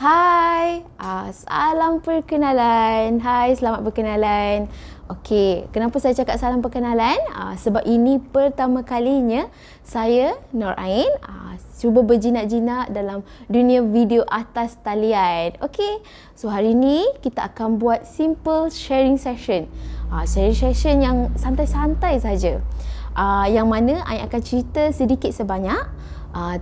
Hai, salam perkenalan. Hai, selamat berkenalan. Okey, kenapa saya cakap salam perkenalan? Sebab ini pertama kalinya saya, Nur Ain, cuba berjinak-jinak dalam dunia video atas talian. Okey, so hari ni kita akan buat simple sharing session. Sharing session yang santai-santai saja. Yang mana Ain akan cerita sedikit sebanyak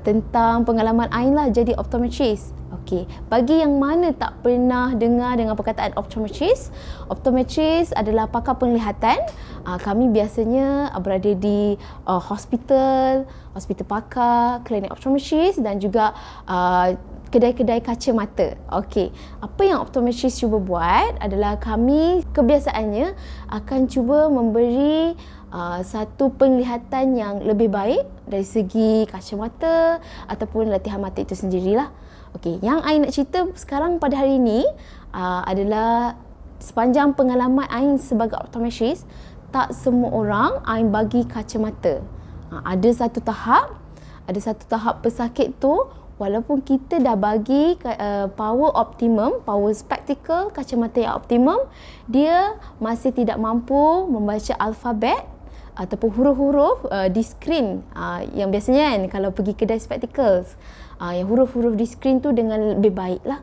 tentang pengalaman Ain lah jadi optometrist. Okey, bagi yang mana tak pernah dengar dengan perkataan optometrist, optometrist adalah pakar penglihatan. Kami biasanya berada di hospital pakar, klinik optometrist dan juga kedai-kedai kacamata. Okey, apa yang optometrist cuba buat adalah kami kebiasaannya akan cuba memberi satu penglihatan yang lebih baik dari segi kacamata ataupun latihan mata itu sendirilah. Okey, yang Ain nak cerita sekarang pada hari ini adalah sepanjang pengalaman Ain sebagai optometrist, tak semua orang Ain bagi kacamata. Ada satu tahap pesakit tu, walaupun kita dah bagi power optimum, power spectacle, kacamata yang optimum, dia masih tidak mampu membaca alfabet ataupun huruf-huruf di skrin yang biasanya kan kalau pergi kedai spectacles, yang huruf-huruf di skrin tu dengan lebih baik lah.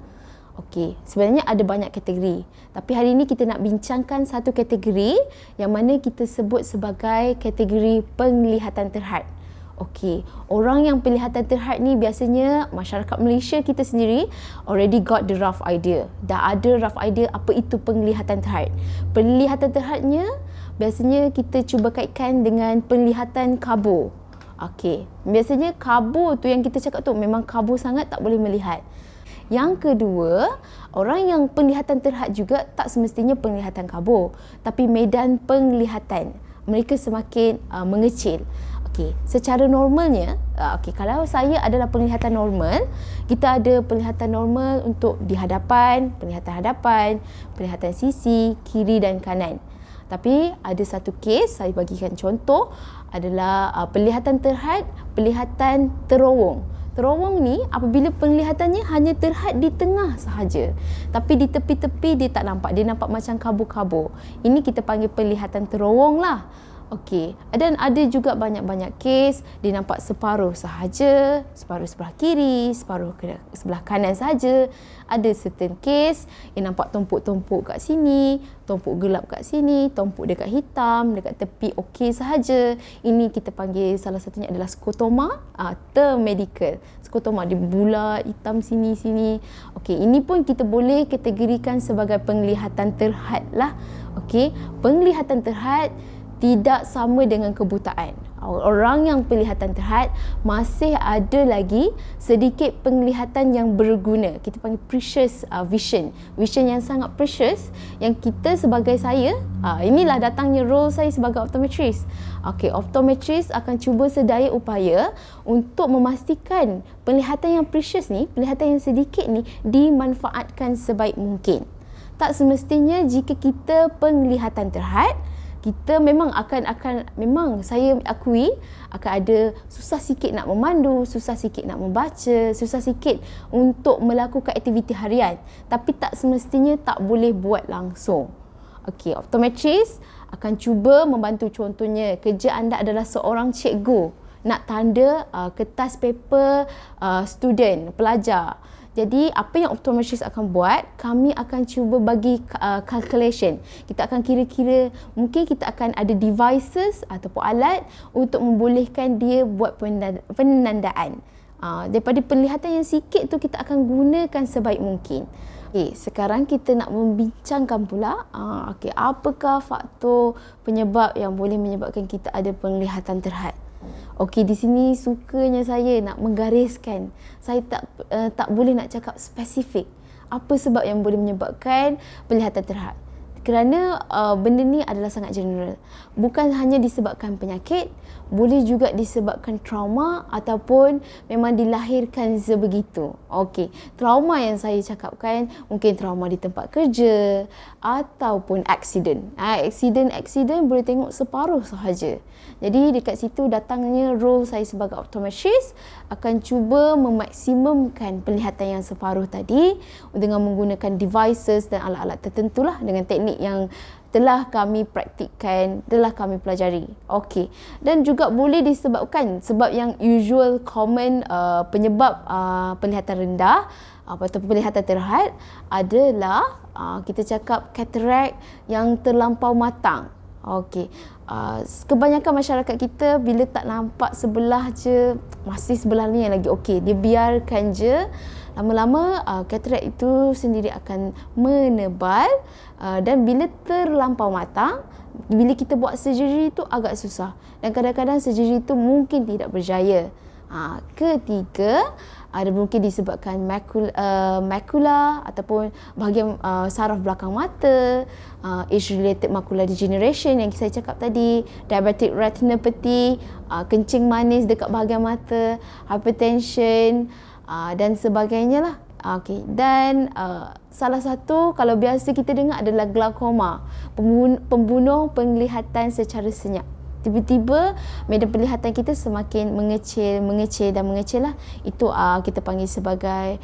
Okey, sebenarnya ada banyak kategori, tapi hari ini kita nak bincangkan satu kategori yang mana kita sebut sebagai kategori penglihatan terhad. Okey, orang yang penglihatan terhad ni biasanya masyarakat Malaysia kita sendiri already got the rough idea. Dah ada rough idea apa itu penglihatan terhad. Penglihatan terhadnya biasanya kita cuba kaitkan dengan penglihatan kabur. Okey, biasanya kabur tu yang kita cakap tu memang kabur sangat, tak boleh melihat. Yang kedua, orang yang penglihatan terhad juga tak semestinya penglihatan kabur, tapi medan penglihatan mereka semakin mengecil. Okey, secara normalnya, kalau saya adalah penglihatan normal, kita ada penglihatan normal untuk di hadapan, penglihatan sisi, kiri dan kanan. Tapi ada satu kes, saya bagikan contoh, adalah penglihatan terhad, penglihatan terowong. Terowong ni apabila penglihatannya hanya terhad di tengah sahaja, tapi di tepi-tepi dia tak nampak, dia nampak macam kabur-kabur. Ini kita panggil penglihatan terowong lah. Okey, dan ada juga banyak-banyak kes dia nampak separuh sahaja, separuh sebelah kiri, separuh sebelah kanan sahaja. Ada certain kes yang nampak tumpuk-tumpuk kat sini, tumpuk gelap kat sini, tumpuk dekat hitam, dekat tepi okey sahaja. Ini kita panggil, salah satunya adalah skotoma, term medical. Skotoma dia bulat, hitam sini-sini. Okey, ini pun kita boleh kategorikan sebagai penglihatan terhad lah. Okey, penglihatan terhad tidak sama dengan kebutaan. Orang yang penglihatan terhad masih ada lagi sedikit penglihatan yang berguna. Kita panggil precious vision. Vision yang sangat precious, yang kita sebagai saya, inilah datangnya role saya sebagai optometrist. Okey, optometrist akan cuba sedaya upaya untuk memastikan penglihatan yang precious ni, penglihatan yang sedikit ni dimanfaatkan sebaik mungkin. Tak semestinya jika kita penglihatan terhad, kita memang memang saya akui akan ada susah sikit nak memandu, susah sikit nak membaca, susah sikit untuk melakukan aktiviti harian. Tapi tak semestinya tak boleh buat langsung. Okey, optometrist akan cuba membantu. Contohnya, kerja anda adalah seorang cikgu, nak tanda kertas paper student, pelajar. Jadi apa yang optometrist akan buat, kami akan cuba bagi calculation. Kita akan kira-kira, mungkin kita akan ada devices ataupun alat untuk membolehkan dia buat penandaan. Daripada penglihatan yang sikit tu kita akan gunakan sebaik mungkin. Okay, sekarang kita nak membincangkan pula apakah faktor penyebab yang boleh menyebabkan kita ada penglihatan terhad. Okey, di sini sukanya saya nak menggariskan. Saya tak boleh nak cakap spesifik apa sebab yang boleh menyebabkan penglihatan terhad. kerana benda ni adalah sangat general. Bukan hanya disebabkan penyakit, boleh juga disebabkan trauma ataupun memang dilahirkan sebegitu. Okey, trauma yang saya cakapkan mungkin trauma di tempat kerja ataupun accident. Accident boleh tengok separuh sahaja. Jadi dekat situ datangnya role saya sebagai optometrist akan cuba memaksimumkan penglihatan yang separuh tadi dengan menggunakan devices dan alat-alat tertentulah dengan teknik yang telah kami praktikkan, telah kami pelajari. Okey. Dan juga boleh disebabkan sebab yang usual common penyebab penglihatan rendah atau penglihatan terhad adalah kita cakap katarak yang terlampau matang. Okey. Kebanyakan masyarakat kita bila tak nampak sebelah je, masih sebelah ni yang lagi okey, dia biarkan je. Lama-lama katarak itu sendiri akan menebal dan bila terlampau matang, bila kita buat surgery itu agak susah dan kadang-kadang surgery itu mungkin tidak berjaya. Ketiga, ada mungkin disebabkan makula ataupun bahagian saraf belakang mata, age-related macular degeneration yang saya cakap tadi, diabetic retinopathy, kencing manis dekat bahagian mata, hypertension dan sebagainya lah. Okey, dan salah satu kalau biasa kita dengar adalah glaukoma, pembunuh penglihatan secara senyap. Tiba-tiba medan penglihatan kita semakin mengecil lah. Itu kita panggil sebagai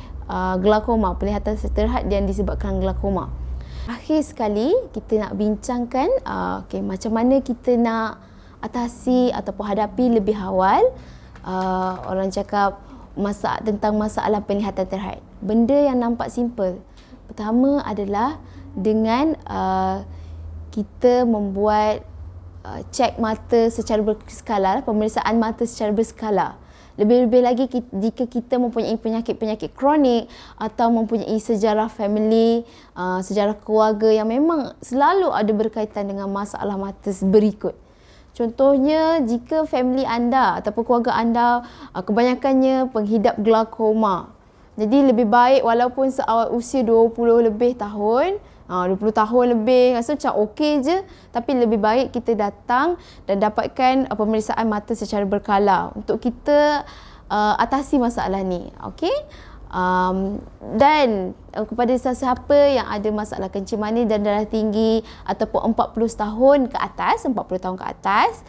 glaukoma, penglihatan terhad yang disebabkan glaukoma. Akhir sekali kita nak bincangkan macam mana kita nak atasi ataupun hadapi lebih awal orang cakap tentang masalah penglihatan terhad. Benda yang nampak simple. Pertama adalah dengan kita membuat cek mata secara berskala, pemeriksaan mata secara berskala. Lebih-lebih lagi jika kita mempunyai penyakit-penyakit kronik atau mempunyai sejarah family, sejarah keluarga yang memang selalu ada berkaitan dengan masalah mata berikut. Contohnya, jika family anda ataupun keluarga anda kebanyakannya penghidap glaukoma. Jadi lebih baik walaupun seawal usia 20 lebih tahun, 20 tahun lebih, rasa macam okey je, tapi lebih baik kita datang dan dapatkan pemeriksaan mata secara berkala untuk kita atasi masalah ni. Okey? Dan kepada sesiapa yang ada masalah kencing manis dan darah tinggi ataupun 40 tahun ke atas,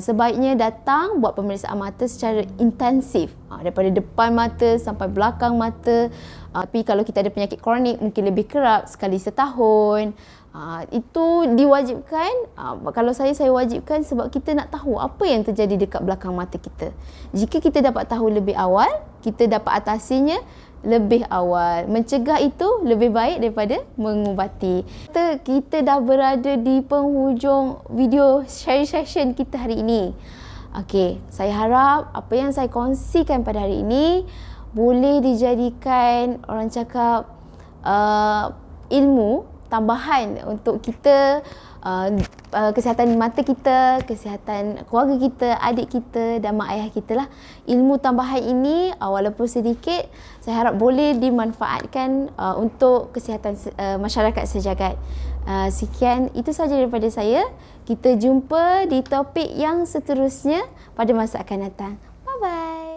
sebaiknya datang buat pemeriksaan mata secara intensif, daripada depan mata sampai belakang mata. Tapi kalau kita ada penyakit kronik mungkin lebih kerap, sekali setahun. Itu diwajibkan. Kalau saya wajibkan sebab kita nak tahu apa yang terjadi dekat belakang mata kita. Jika kita dapat tahu lebih awal, kita dapat atasinya lebih awal. Mencegah itu lebih baik daripada mengubati. Kita dah berada di penghujung video sharing session kita hari ini. Okey, saya harap apa yang saya kongsikan pada hari ini boleh dijadikan orang cakap ilmu tambahan untuk kita, kesihatan mata kita, kesihatan keluarga kita, adik kita dan mak ayah kita lah. Ilmu tambahan ini walaupun sedikit, saya harap boleh dimanfaatkan untuk kesihatan masyarakat sejagat. Sekian, itu sahaja daripada saya. Kita jumpa di topik yang seterusnya pada masa akan datang. Bye-bye.